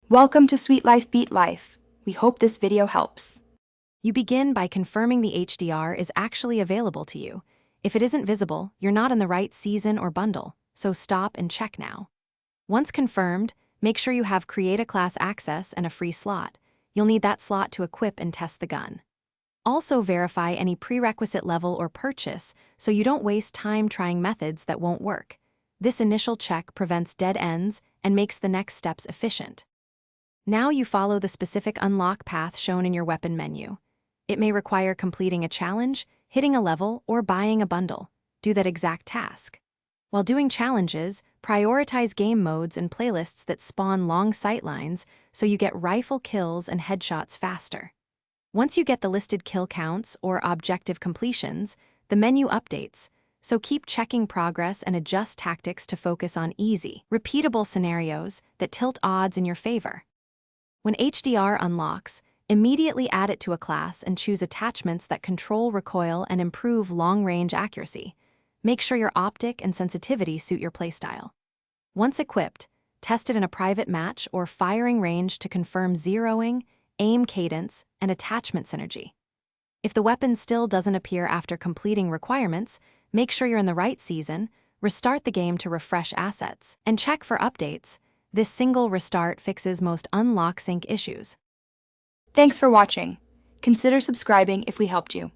Welcome to Sweet Life Beat Life. We hope this video helps. You begin by confirming the HDR is actually available to you. If it isn't visible, you're not in the right season or bundle, so stop and check now. Once confirmed, make sure you have Create a Class access and a free slot. You'll need that slot to equip and test the gun. Also verify any prerequisite level or purchase so you don't waste time trying methods that won't work. This initial check prevents dead ends and makes the next steps efficient. Now you follow the specific unlock path shown in your weapon menu. It may require completing a challenge, hitting a level, or buying a bundle. Do that exact task. While doing challenges, prioritize game modes and playlists that spawn long sightlines so you get rifle kills and headshots faster. Once you get the listed kill counts or objective completions, the menu updates, so keep checking progress and adjust tactics to focus on easy, repeatable scenarios that tilt odds in your favor. When HDR unlocks, immediately add it to a class and choose attachments that control recoil and improve long-range accuracy. Make sure your optic and sensitivity suit your playstyle. Once equipped, test it in a private match or firing range to confirm zeroing, aim cadence, and attachment synergy. If the weapon still doesn't appear after completing requirements, make sure you're in the right season, restart the game to refresh assets, and check for updates. This single restart fixes most unlock sync issues. Thanks for watching. Consider subscribing if we helped you.